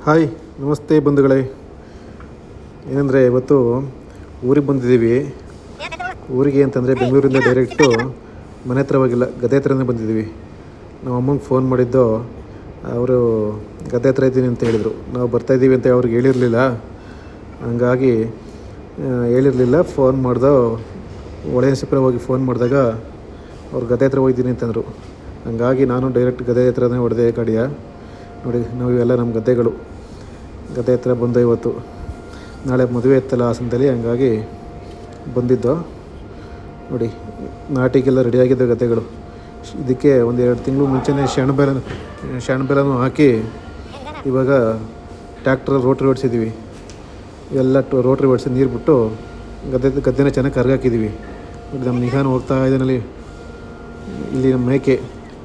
Hi, ನಮಸ್ತೆ ಬಂಧುಗಳೇ. ಏನಂದರೆ ಇವತ್ತು ಊರಿಗೆ ಬಂದಿದ್ದೀವಿ. ಊರಿಗೆ ಅಂತಂದರೆ ಬೆಂಗಳೂರಿಂದ ಡೈರೆಕ್ಟು ಮನೆ ಹತ್ರ ಹೋಗಿಲ್ಲ, ಗದ್ದೆ ಹತ್ರನೇ ಬಂದಿದ್ದೀವಿ. ನಾವು ಅಮ್ಮಂಗೆ ಫೋನ್ ಮಾಡಿದ್ದು, ಅವರು ಗದ್ದೆ ಹತ್ರ ಇದ್ದೀನಿ ಅಂತ ಹೇಳಿದರು. ನಾವು ಬರ್ತಾಯಿದ್ದೀವಿ ಅಂತ ಅವ್ರಿಗೆ ಹೇಳಿರಲಿಲ್ಲ, ಹಂಗಾಗಿ ಹೇಳಿರಲಿಲ್ಲ. ಫೋನ್ ಮಾಡ್ದೋ ಒಳಸಿಪುರ ಹೋಗಿ ಫೋನ್ ಮಾಡಿದಾಗ ಅವ್ರು ಗದ್ದೆ ಹತ್ರ ಹೋಗಿದ್ದೀನಿ ಅಂತಂದರು. ಹಂಗಾಗಿ ನಾನು ಡೈರೆಕ್ಟ್ ಗದ್ದೆ ಹತ್ರನೇ ಹೊಡೆದೆ ಗಾಡಿಯ. ನೋಡಿ, ನಾವು ಇವೆಲ್ಲ ನಮ್ಮ ಗದ್ದೆ ಹತ್ರ ಬಂದು ಇವತ್ತು ನಾಳೆ ಮದುವೆ ಇತ್ತಲ್ಲ ಹಾಸನದಲ್ಲಿ, ಹಂಗಾಗಿ ಬಂದಿದ್ದು. ನೋಡಿ, ನಾಟಿಗೆಲ್ಲ ರೆಡಿಯಾಗಿದ್ದ ಗದ್ದೆಗಳು. ಇದಕ್ಕೆ ಒಂದು 2 ತಿಂಗಳು ಮುಂಚೆನೇ ಶಾಣಬೆಲನೂ ಹಾಕಿ ಇವಾಗ ಟ್ಯಾಕ್ಟ್ರಲ್ಲಿ ರೋಟ್ರಿ ಹೊಡ್ಸಿದ್ದೀವಿ. ಎಲ್ಲ ರೋಟ್ರಿ ಹೊಡ್ಸಿ ನೀರು ಬಿಟ್ಟು ಗದ್ದೆನ ಚೆನ್ನಾಗಿ ಕರ್ಗಾಕಿದ್ದೀವಿ. ನೋಡಿ, ನಮ್ಮ ನಿಹಾನ್ ಹೋಗ್ತಾ ಇದ್ದಾನಲ್ಲಿ. ಇಲ್ಲಿ ನಮ್ಮ ಮೇಕೆ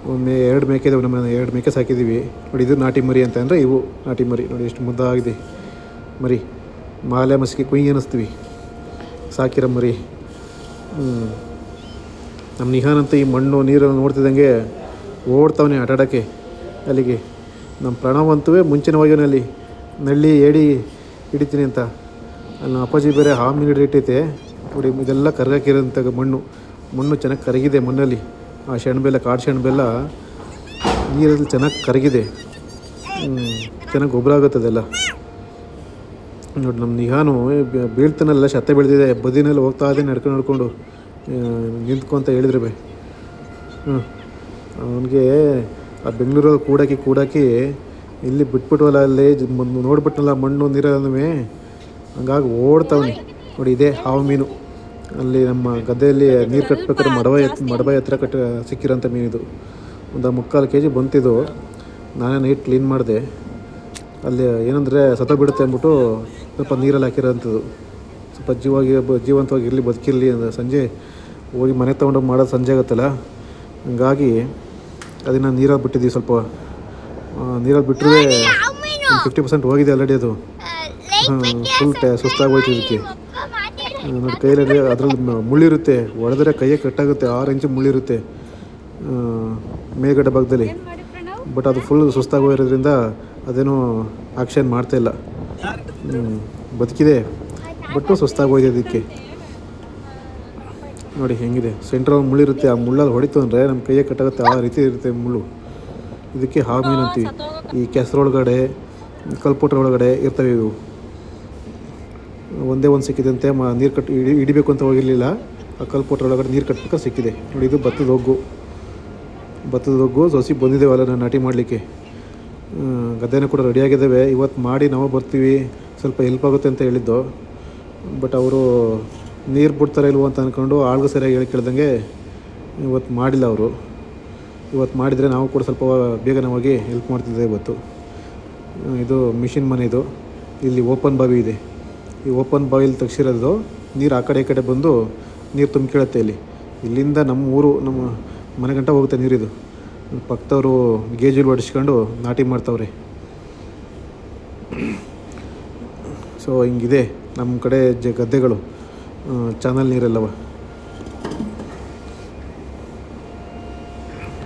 2 ಮೇಕೆ ಇದಾವೆ. ನಮ್ಮ 2 ಮೇಕೆ ಸಾಕಿದ್ದೀವಿ. ನೋಡಿ, ಇದು ನಾಟಿ ಮರಿ ಅಂತ ಅಂದರೆ ಇವು ನಾಟಿ ಮರಿ. ನೋಡಿ ಎಷ್ಟು ಮುದ್ದಾಗಿದೆ ಮರಿ. ಮಾಲೆ ಮಸಿಗೆ ಕುಯ್ಯಿ ಅನ್ನಿಸ್ತೀವಿ ಸಾಕಿರೋ ಮರಿ. ನಮ್ಮ ನಿಹಾನ್ ಅಂತ ಈ ಮಣ್ಣು ನೀರನ್ನು ನೋಡ್ತಿದ್ದಂಗೆ ಓಡ್ತಾವನೆ ಆಟಾಡೋಕ್ಕೆ ಅಲ್ಲಿಗೆ. ನಮ್ಮ ಪ್ರಣವಂತುವೆ ಮುಂಚಿನ ಹೋಗ್ಯವನಲ್ಲಿ ನಳ್ಳಿ ಏಡಿ ಹಿಡಿತೀನಿ ಅಂತ. ಅಲ್ಲಿ ನಮ್ಮ ಅಪ್ಪಾಜಿ ಬೇರೆ ಹಾವು ನೀರು ಇಟ್ಟೈತೆ. ನೋಡಿ, ಇದೆಲ್ಲ ಕರ್ಗಾಕಿರೋಂಥ ಮಣ್ಣು ಚೆನ್ನಾಗಿ ಕರಗಿದೆ. ಮಣ್ಣಲ್ಲಿ ಆ ಶೆಣಬೆಲ್ಲ, ಕಾಡು ಶೆಣಬೆಲ್ಲ ನೀರಲ್ಲಿ ಚೆನ್ನಾಗಿ ಕರಗಿದೆ. ಚೆನ್ನಾಗಿ ಗೊಬ್ಬರ ಆಗುತ್ತದೆಲ್ಲ. ನೋಡಿ, ನಮ್ಮ ನಿಹಾನು ಬೀಳ್ತಾನೆಲ್ಲ ಶತ್ತೆ ಬೆಳೆದಿದೆ. ಬದಿನಲ್ಲಿ ಹೋಗ್ತಾ ಇದ್ದೆ ನಡ್ಕೊಂಡು ನಿಂತ್ಕೊಂತ ಹೇಳಿದ್ರೆ ಅವನಿಗೆ ಆ ಬೆಂಗಳೂರಲ್ಲಿ ಕೂಡಾಕಿ ಇಲ್ಲಿ ಬಿಟ್ಬಿಟ್ವಲ್ಲ, ಅಲ್ಲಿ ನೋಡ್ಬಿಟ್ನಲ್ಲ ಮಣ್ಣು ನೀರಲ್ಲೂ, ಹಂಗಾಗಿ ಓಡ್ತಾವನಿ. ನೋಡಿ, ಇದೇ ಹಾವು ಮೀನು. ಅಲ್ಲಿ ನಮ್ಮ ಗದ್ದೆಯಲ್ಲಿ ನೀರು ಕಟ್ಟಬೇಕಾದ್ರೆ ಮಡಬಾಯಿ ಹತ್ರ ಸಿಕ್ಕಿರೋಂಥ ಮೀನಿದು. ಒಂದು 3/4 kg ಬಂತಿದ್ದು. ನಾನೇ ನೈಟ್ ಕ್ಲೀನ್ ಮಾಡಿದೆ. ಅಲ್ಲಿ ಏನಂದರೆ ಬಿಡುತ್ತೆ ಅಂದ್ಬಿಟ್ಟು ಸ್ವಲ್ಪ ನೀರಲ್ಲಿ ಹಾಕಿರೋಂಥದ್ದು. ಸ್ವಲ್ಪ ಜೀವಂತವಾಗಿ ಇರಲಿ, ಬದುಕಿರಲಿ ಅಂದರೆ ಸಂಜೆ ಹೋಗಿ ಮನೆ ತೊಗೊಂಡೋಗಿ ಮಾಡೋದು ಸಂಜೆ ಆಗುತ್ತಲ್ಲ, ಹಂಗಾಗಿ ಅದನ್ನು ನೀರಲ್ಲಿ ಬಿಟ್ಟಿದ್ದೀವಿ. ಸ್ವಲ್ಪ ನೀರಲ್ಲಿ ಬಿಟ್ಟರೆ 50% ಹೋಗಿದೆ ಆಲ್ರೆಡಿ. ಅದು ಫುಲ್ ಸುಸ್ತಾಗೋಯ್ತು ಇದಕ್ಕೆ. ನೋಡಿ, ಕೈಯಲ್ಲಿ ಅದರಲ್ಲಿ ಮುಳ್ಳಿರುತ್ತೆ, ಹೊಡೆದ್ರೆ ಕೈಯೇ ಕಟ್ಟಾಗುತ್ತೆ. 6 ಇಂಚು ಮುಳ್ಳಿರುತ್ತೆ ಮೇಲ್ಗಡೆ ಭಾಗದಲ್ಲಿ. ಬಟ್ ಅದು ಫುಲ್ ಸುಸ್ತಾಗೋಗಿರೋದ್ರಿಂದ ಅದೇನೂ ಆಕ್ಷನ್ ಮಾಡ್ತಾಯಿಲ್ಲ. ಬದುಕಿದೆ, ಬಟ್ಟು ಸುಸ್ತಾಗೋಗಿದೆ ಇದಕ್ಕೆ. ನೋಡಿ ಹೆಂಗಿದೆ, ಸೆಂಟ್ರಲ್ಲಿ ಮುಳ್ಳಿರುತ್ತೆ. ಆ ಮುಳ್ಳಲ್ಲಿ ಹೊಡಿತು ಅಂದರೆ ನಮ್ಮ ಕೈಯೇ ಕಟ್ಟಾಗುತ್ತೆ. ಆ ರೀತಿ ಇರುತ್ತೆ ಮುಳ್ಳು. ಇದಕ್ಕೆ ಹಾವು ಮೀನು ಅಂತೀವಿ. ಈ ಕೆಸರೊಳಗಡೆ, ಕಲ್ಪುಟ್ರ ಒಳಗಡೆ ಇರ್ತವೆ ಇವು. ಒಂದೇ ಒಂದು ಸಿಕ್ಕಿದಂತೆ ನೀರು ಹಿಡಿಬೇಕು ಅಂತ ಹೋಗಿರಲಿಲ್ಲ. ಆ ಕಲ್ಪುಟ್ರ ಒಳಗಡೆ ನೀರು ಕಟ್ಟಬೇಕಾದ್ರೆ ಸಿಕ್ಕಿದೆ. ನೋಡಿ, ಇದು ಭತ್ತದ ಹೊಗ್ಗು ಸೊಸಿ ಬಂದಿದ್ದೇವಲ್ಲ ನಾನು ನಾಟಿ ಮಾಡಲಿಕ್ಕೆ. ಗದ್ದೆನೂ ಕೂಡ ರೆಡಿಯಾಗಿದ್ದಾವೆ. ಇವತ್ತು ಮಾಡಿ ನಾವು ಬರ್ತೀವಿ, ಸ್ವಲ್ಪ ಹೆಲ್ಪ್ ಆಗುತ್ತೆ ಅಂತ ಹೇಳಿದ್ದು. ಬಟ್ ಅವರು ನೀರು ಬಿಡ್ತಾರೆ ಇಲ್ವೋ ಅಂತ ಅಂದ್ಕೊಂಡು ಆಳ್ಗೂ ಸರಿಯಾಗಿ ಕೇಳ್ದಂಗೆ ಇವತ್ತು ಮಾಡಿಲ್ಲ ಅವರು. ಇವತ್ತು ಮಾಡಿದರೆ ನಾವು ಕೂಡ ಸ್ವಲ್ಪ ಬೇಗನೆ ಹೋಗಿ ಹೆಲ್ಪ್ ಮಾಡ್ತಿದ್ದೆ ಇವತ್ತು. ಇದು ಮಿಷಿನ್ ಮನೆ. ಇದು ಇಲ್ಲಿ ಓಪನ್ ಬಾವಿ ಇದೆ. ಈ ಓಪನ್ ಬಾವಿಲಿ ತೆಗ್ಸಿರೋದು ನೀರು ಆ ಕಡೆ ಈ ಕಡೆ ಬಂದು ನೀರು ತುಂಬಿಕೊಳ್ಳುತ್ತೆ. ಇಲ್ಲಿಂದ ನಮ್ಮ ಮನೆ ಗಂಟ ಹೋಗುತ್ತೆ ನೀರಿದು. ಪಕ್ಕದವರು ಗೇಜಲ್ಲಿ ಹೊಡಿಸ್ಕೊಂಡು ನಾಟಿ ಮಾಡ್ತಾವ್ರೆ. ಸೊ ಹಿಂಗಿದೆ ನಮ್ಮ ಕಡೆ ಗದ್ದೆಗಳು, ಚಾನಲ್ ನೀರೆಲ್ಲವ.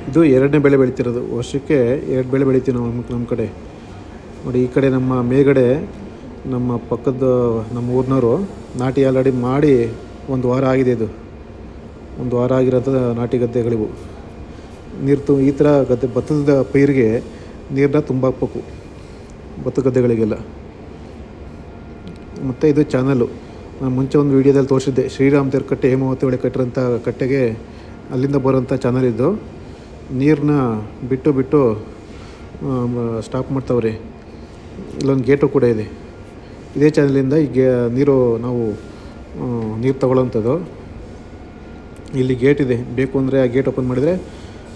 ಇದು 2ನೇ ಬೆಳೆ ಬೆಳಿತಿರೋದು. ವರ್ಷಕ್ಕೆ 2 ಬೆಳೆ ಬೆಳಿತೀವಿ ನಾವು ನಮ್ಮ ಕಡೆ. ನೋಡಿ, ಈ ಕಡೆ ನಮ್ಮ ಮೇಲ್ಗಡೆ ನಮ್ಮ ಪಕ್ಕದ ನಮ್ಮ ಊರಿನವರು ನಾಟಿ ಆಲ್ರೆಡಿ ಮಾಡಿ 1 ವಾರ ಆಗಿದೆ. ಇದು 1 ವಾರ ಆಗಿರೋಂಥ ನಾಟಿ ಗದ್ದೆಗಳಿವು. ನೀರು ಈ ಥರ ಭತ್ತದ ಪೈರಿಗೆ ನೀರನ್ನ ತುಂಬಾಕಬೇಕು, ಭತ್ತ ಗದ್ದೆಗಳಿಗೆಲ್ಲ. ಮತ್ತು ಇದು ಚಾನಲ್ಲು. ನಾನು ಮುಂಚೆ ಒಂದು ವೀಡಿಯೋದಲ್ಲಿ ತೋರಿಸಿದ್ದೆ, ಶ್ರೀರಾಮ್ ಕಟ್ಟೆ, ಹೇಮಾವತಿ ಒಳಗೆ ಕಟ್ಟಿರೋಂಥ ಕಟ್ಟೆಗೆ ಅಲ್ಲಿಂದ ಬರೋಂಥ ಚಾನಲ್ ಇದ್ದು. ನೀರನ್ನ ಬಿಟ್ಟು ಸ್ಟಾಪ್ ಮಾಡ್ತಾವ್ರೆ. ಇಲ್ಲೊಂದು ಗೇಟು ಕೂಡ ಇದೆ. ಇದೇ ಚಾನಲಿಂದ ಈಗ ನಾವು ನೀರು ತಗೊಳ್ಳೋಂಥದ್ದು. ಇಲ್ಲಿ ಗೇಟ್ ಇದೆ. ಬೇಕು ಅಂದರೆ ಆ ಗೇಟ್ ಓಪನ್ ಮಾಡಿದರೆ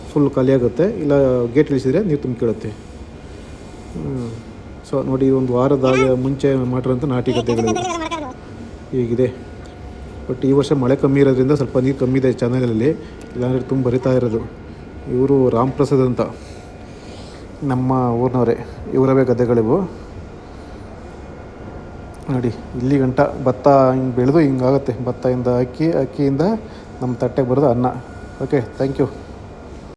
ಫುಲ್ ಖಾಲಿ ಆಗುತ್ತೆ, ಇಲ್ಲ ಗೇಟ್ ಇಳಿಸಿದರೆ ನೀರು ತುಂಬಿಕೊಳ್ಳುತ್ತೆ. ಸೊ ನೋಡಿ, 1 ವಾರದಾಗ ಮುಂಚೆ ಮಾಡಿರೋಂಥ ನಾಟಿ ಗದ್ದೆಗಳು ಹೀಗಿದೆ. ಬಟ್ ಈ ವರ್ಷ ಮಳೆ ಕಮ್ಮಿ ಇರೋದ್ರಿಂದ ಸ್ವಲ್ಪ ನೀರು ಕಮ್ಮಿ ಇದೆ ಚಾನಲಲ್ಲಿ, ಇಲ್ಲಾಂದರೆ ತುಂಬ ಬರಿತಾ ಇರೋದು. ಇವರು ರಾಮ್ ಪ್ರಸಾದ್ ಅಂತ ನಮ್ಮ ಊರಿನವರೇ, ಇವರವೇ ಗದ್ದೆಗಳಿವು. ನೋಡಿ, ಇಲ್ಲಿ ಗಂಟ ಭತ್ತ ಹಿಂಗೆ ಬೆಳೆದು ಹಿಂಗಾಗುತ್ತೆ. ಭತ್ತದಿಂದ ಅಕ್ಕಿಯಿಂದ ನಮ್ಮ ತಟ್ಟೆಗೆ ಬರೋದು ಅನ್ನ. Okay, thank you.